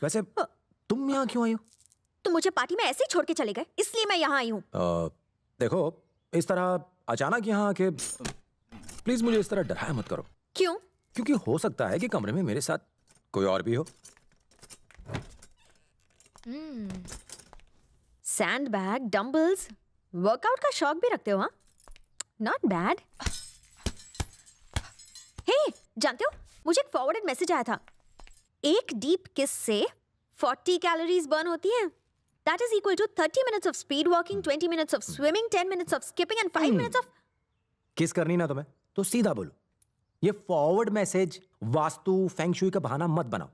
वैसे तुम यहाँ क्यों आई हो? तुम मुझे पार्टी में ऐसे ही छोड़ के चले गए, इसलिए मैं यहाँ आई हूँ। देखो, इस तरह अचानक यहाँ आके प्लीज मुझे इस तरह डराया मत करो। क्यों? क्योंकि हो सकता है कि कमरे में मेरे साथ कोई और भी हो। सैंड बैग, डंबल्स, वर्कआउट का शौक भी रखते हो? हाँ, नॉट बैड। हे, जानते हो मुझे एक फॉरवर्डेड मैसेज आया था। एक डीप किस से 40 कैलोरीज बर्न होती हैं। That is equal to 30 minutes of speed walking, 20 minutes of swimming, 10 minutes of skipping and 5 minutes of... किस करनी ना तुम्हें तो सीधा बोलो। ये फॉरवर्ड मैसेज वास्तु फेंगशुई का बहाना मत बनाओ।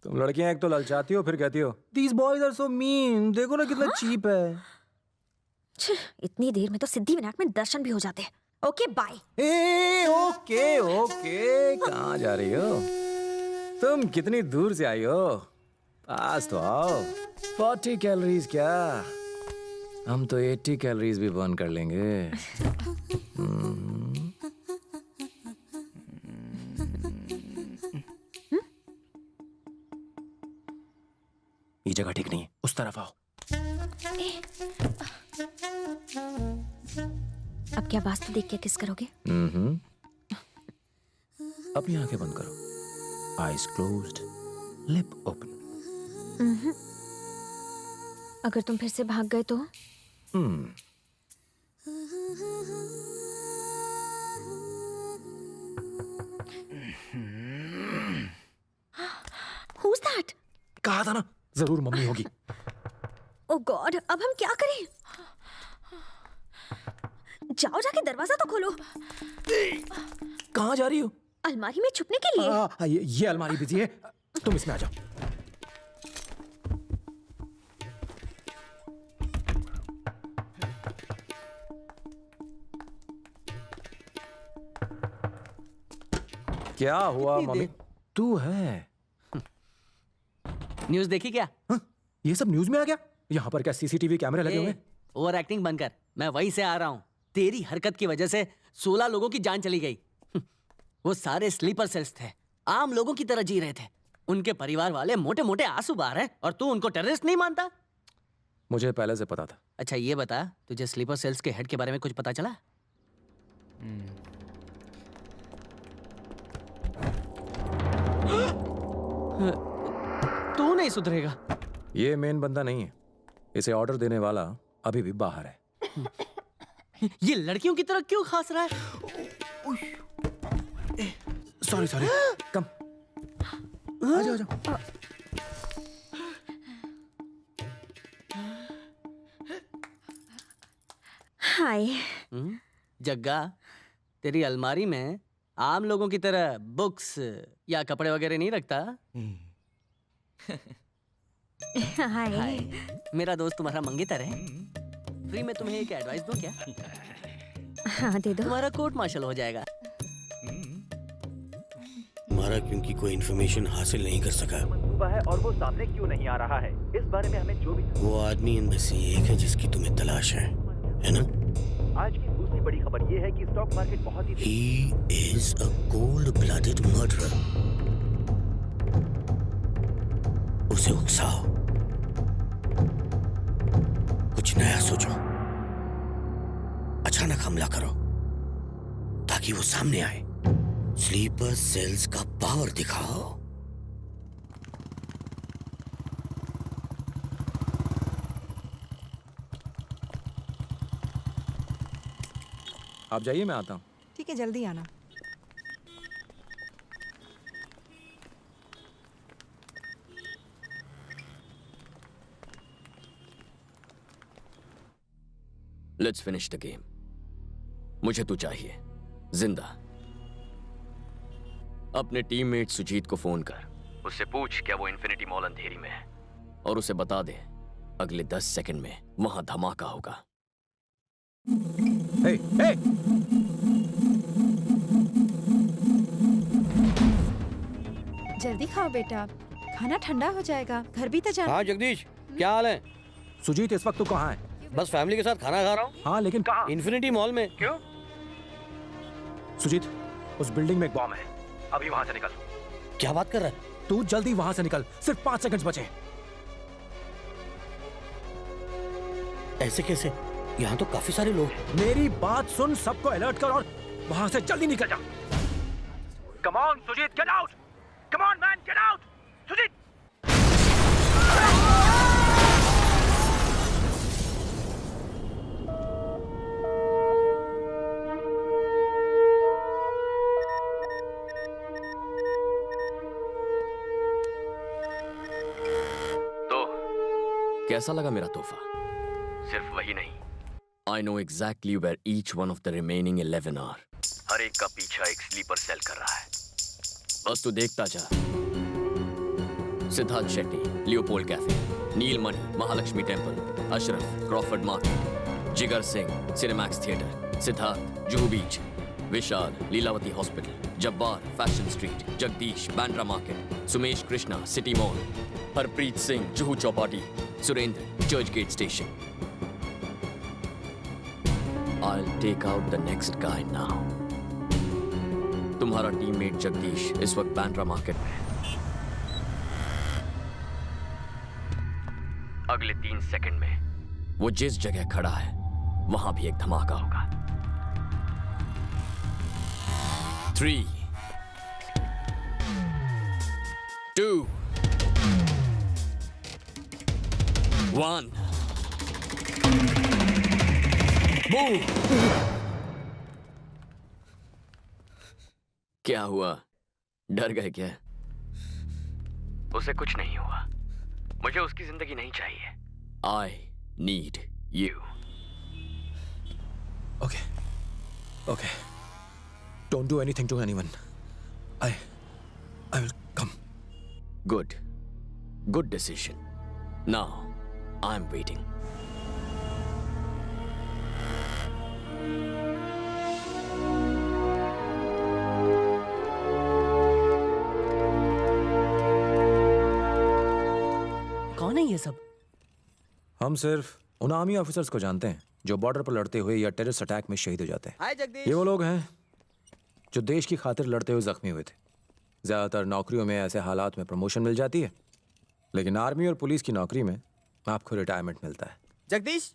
तुम लड़कियां एक तो ललचाती हो, फिर कहती हो These boys are so mean। देखो ना कितना चीप है। इतनी देर में तो सिद्धि विनायक में दर्शन भी हो जाते हैं। Okay bye. ओके ओके, कहाँ जा रही हो तुम? कितनी दूर से आई हो? पास तो आओ। 40 कैलोरीज क्या, हम तो 80 कैलोरीज भी बर्न कर लेंगे। ये जगह ठीक नहीं है, उस तरफ आओ। अब क्या वास्तु देख के किस करोगे? अपनी आंखें बंद करो। Eyes closed, lip open. अगर तुम फिर से भाग गए तो? Who's that? कहा था ना, जरूर मम्मी होगी। ओह गॉड, अब हम क्या करें? जाओ, जाके दरवाजा तो खोलो। कहाँ जा रही हो? अलमारी में छुपने के लिए। ये अलमारी बिजी है, तुम इसमें आ जाओ। क्या हुआ मम्मी? तू है? न्यूज़ देखी क्या? ये सब न्यूज़ में आ गया? यहाँ पर क्या सीसीटीवी कैमरे लगे हुए हैं? ओवर एक्टिंग बंद कर, मैं वहीं से आ रहा हूँ। तेरी हरकत की वजह से 16 लोगों की जान चली गई। वो सारे स्लीपर सेल्स थे, आम लोगों की तरह जी रहे थे। उनके परिवार वाले मोटे मोटे आंसू बहा रहे, और तू उनको टेररिस्ट नहीं मानता? मुझे पहले से पता था। अच्छा ये बता, तुझे स्लीपर सेल्स के हेड के बारे में कुछ पता चला? तू नहीं सुधरेगा। ये मेन बंदा नहीं है, इसे ऑर्डर देने वाला अभी भी बाहर है। ये लड़कियों की तरह क्यों खास रहा है? सॉरी सॉरी, कम आ जाओ, आ जाओ। हाय। जग्गा, तेरी अलमारी में आम लोगों की तरह बुक्स या कपड़े वगैरह नहीं रखता? हाय। मेरा दोस्त तुम्हारा मंगेतर है। फ्री में तुम्हें एक एडवाइस दूं क्या? हाँ दे दो। तुम्हारा कोर्ट मार्शल हो जाएगा। हमारा क्योंकि कोई इन्फॉर्मेशन हासिल नहीं कर सका है और वो सामने क्यों नहीं आ रहा है, इस बारे में हमें जो भी। वो आदमी इनमें से एक है जिसकी तुम्हें तलाश है ना? आज की दूसरी बड़ी खबर ये है कि स्टॉक मार्केट बहुत ही He is a cold-blooded murderer. उसे उकसाओ, कुछ नया सोचो, अचानक हमला करो ताकि वो सामने आए। स्लीपर सेल्स का पावर दिखाओ। आप जाइए, मैं आता हूँ। ठीक है, जल्दी आना। Let's finish the game. मुझे तू चाहिए जिंदा। अपने टीममेट सुजीत को फोन कर, उससे पूछ क्या वो इन्फिनिटी मॉल अंधेरी में है, और उसे बता दे अगले 10 सेकंड में वहां धमाका होगा। हे, हे! जल्दी खाओ बेटा, खाना ठंडा हो जाएगा। घर भी तो जाना। हाँ जगदीश, क्या हाल है? सुजीत इस वक्त तू कहाँ है? बस फैमिली के साथ खाना खा रहा हूँ। हाँ लेकिन कहाँ? इन्फिनिटी मॉल में। क्यों? सुजीत, उस बिल्डिंग में एक बॉम्ब है, अभी वहां से निकल। क्या बात कर रहा है? तू जल्दी वहां से निकल, सिर्फ 5 सेकंड्स बचे। ऐसे कैसे? यहाँ तो काफी सारे लोग हैं। मेरी बात सुन, सबको अलर्ट कर और वहां से जल्दी निकल जा। Come on Sujit, get out. Come on man, get out. Sujit. तो कैसा लगा मेरा तोहफा? सिर्फ वही नहीं, I know exactly where each one of the remaining 11 are. हर एक का पीछा एक स्लीपर सेल कर रहा है। बस तू देखता जा। Siddharth Shetty, Leopold cafe, Neelmani, Mahalaxmi temple, Ashraf, Crawford market, Jigar Singh, Cinemax theatre, Siddharth, Juhu beach, Vishal, Lilavati hospital, Jabbar, fashion street, Jagdish, Bandra market, Sumesh Krishna, city mall, Harpreet Singh, Juhu Chowpatty, Surender, Churchgate station. I'll take out the next guy now. तुम्हारा टीममेट जगदीश इस वक्त बैंड्रा मार्केट में है। अगले 3 सेकंड में वो जिस जगह खड़ा है वहां भी एक धमाका होगा। 3, 2, 1 मूव। क्या हुआ? डर गए क्या? उसे कुछ नहीं हुआ। मुझे उसकी जिंदगी नहीं चाहिए। I need you. Okay. Okay. Don't do anything to anyone. I will come. Good. Good decision. Now, I'm waiting. कौन है ये सब? हम सिर्फ उन आर्मी ऑफिसर्स को जानते हैं जो बॉर्डर पर लड़ते हुए या टेररिस्ट अटैक में शहीद हो जाते हैं। हाय जगदीश। ये वो लोग हैं जो देश की खातिर लड़ते हुए जख्मी हुए थे। ज्यादातर नौकरियों में ऐसे हालात में प्रमोशन मिल जाती है, लेकिन आर्मी और पुलिस की नौकरी में आपको रिटायरमेंट मिलता है। जगदीश,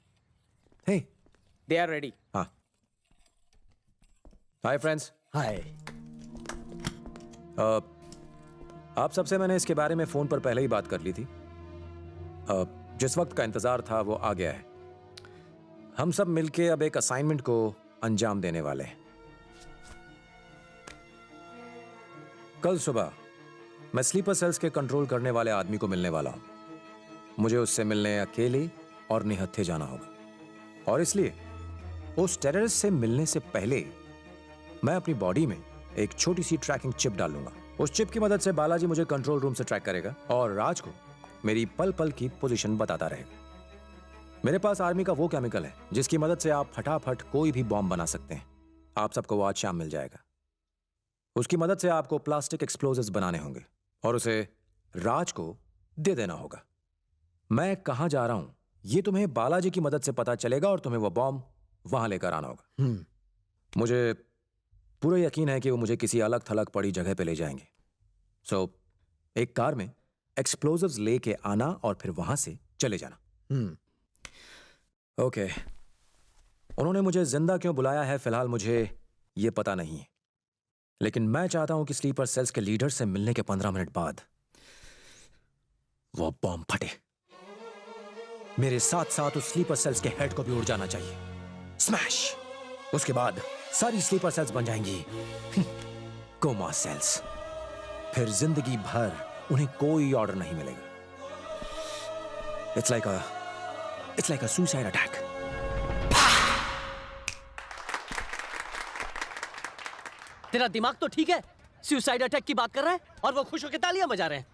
हे, they are ready. हाँ। Hi friends. हाय। आप सबसे मैंने इसके बारे में फोन पर पहले ही बात कर ली थी। जिस वक्त का इंतजार था वो आ गया है। हम सब मिलके अब एक असाइनमेंट को अंजाम देने वाले हैं। कल सुबह मैं स्लीपर सेल्स के कंट्रोल करने वाले आदमी को मिलने वाला हूं। मुझे उससे मिलने अकेले और निहत्थे जाना होगा, और इसलिए उस टेररिस्ट से मिलने से पहले मैं अपनी बॉडी में एक छोटी सी ट्रैकिंग चिप डालूंगा। उस चिप की मदद से बालाजी मुझे कंट्रोल रूम से ट्रैक करेगा और राज को मेरी पल पल की पोजीशन बताता रहेगा। मेरे पास आर्मी का वो केमिकल है जिसकी मदद से आप फटाफट कोई भी बॉम्ब बना सकते हैं। आप सबको वो आज शाम मिल जाएगा। उसकी मदद से आपको प्लास्टिक एक्सप्लोजिव्स बनाने होंगे और उसे राज को दे देना होगा। मैं कहां जा रहा हूं ये तुम्हें बालाजी की मदद से पता चलेगा और तुम्हें वो बॉम्ब वहां लेकर आना होगा। मुझे पूरा यकीन है कि वो मुझे किसी अलग थलग पड़ी जगह पे ले जाएंगे। सो एक कार में एक्सप्लोजिव्स लेके आना और फिर वहां से चले जाना। ओके। उन्होंने मुझे जिंदा क्यों बुलाया है फिलहाल मुझे यह पता नहीं है, लेकिन मैं चाहता हूं कि स्लीपर सेल्स के लीडर से मिलने के 15 मिनट बाद वो बॉम्ब फटे। मेरे साथ साथ उस स्लीपर सेल्स के हेड को भी उड़ जाना चाहिए। स्मैश! उसके बाद सारी स्लीपर सेल्स बन जाएंगी कोमा सेल्स। फिर जिंदगी भर उन्हें कोई ऑर्डर नहीं मिलेगा। It's like a suicide attack. तेरा दिमाग तो ठीक है? सुसाइड अटैक की बात कर रहा है और वो खुश होकर तालियां बजा रहे हैं।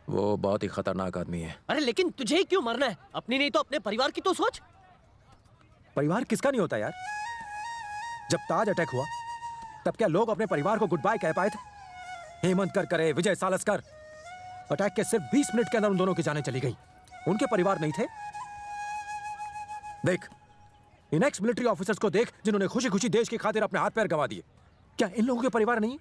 वो बहुत ही खतरनाक आदमी है। अरे लेकिन तुझे ही क्यों मरना है? अपनी नहीं तो अपने परिवार की तो सोच। परिवार किसका नहीं होता यार? जब ताज अटैक हुआ तब क्या लोग अपने परिवार को गुड बाय कह पाए थे? हेमंत करकरे, विजय सालस्कर, अटैक के सिर्फ 20 मिनट के अंदर उन दोनों की जानें चली गई। उनके परिवार नहीं थे? देख इन एक्स मिलिट्री ऑफिसर्स को देख जिन्होंने खुशी खुशी देश की खातिर अपने हाथ पैर गंवा दिए। क्या इन लोगों के परिवार नहीं?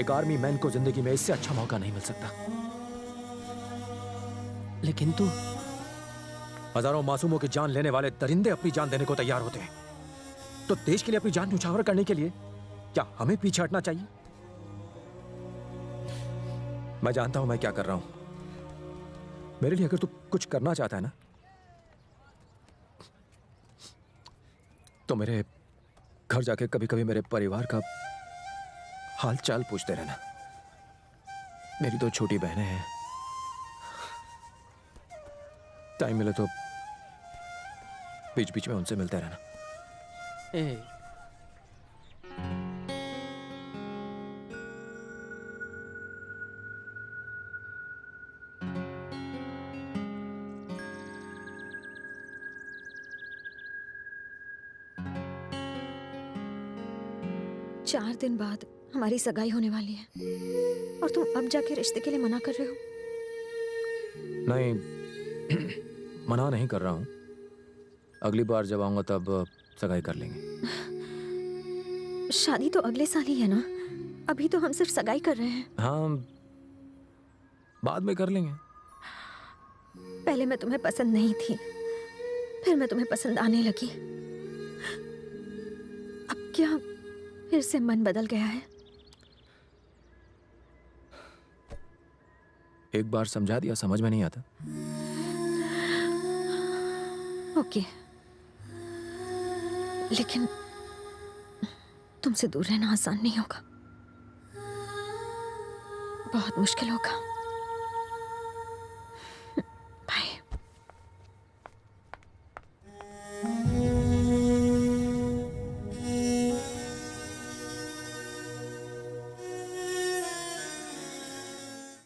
एक आर्मी मैन को जिंदगी में इससे अच्छा मौका नहीं मिल सकता। लेकिन तू हजारों मासूमों की जान लेने वाले दरिंदे अपनी जान देने को तैयार होते हैं, तो देश के लिए अपनी जान न्यौछावर करने के लिए क्या हमें पीछे हटना चाहिए? मैं जानता हूं मैं क्या कर रहा हूं। मेरे लिए अगर तू कुछ करना चाहता है ना, तो मेरे घर जाके कभी कभी मेरे परिवार का हाल चाल पूछते रहना। मेरी 2 छोटी बहनें हैं, टाइम मिले तो बीच बीच में उनसे मिलते रहना। ए, 4 दिन बाद हमारी सगाई होने वाली है और तुम अब जाके रिश्ते के लिए मना कर रहे हो? नहीं, मना नहीं कर रहा हूं। अगली बार जब आऊंगा तब सगाई कर लेंगे। शादी तो अगले साल ही है ना, अभी तो हम सिर्फ सगाई कर रहे हैं। हाँ, बाद में कर लेंगे। पहले मैं तुम्हें पसंद नहीं थी, फिर मैं तुम्हें पसंद आने लगी। अब क्या फिर से मन बदल गया है? एक बार समझा दिया, समझ में नहीं आता। ओके, लेकिन तुमसे दूर रहना आसान नहीं होगा, बहुत मुश्किल होगा।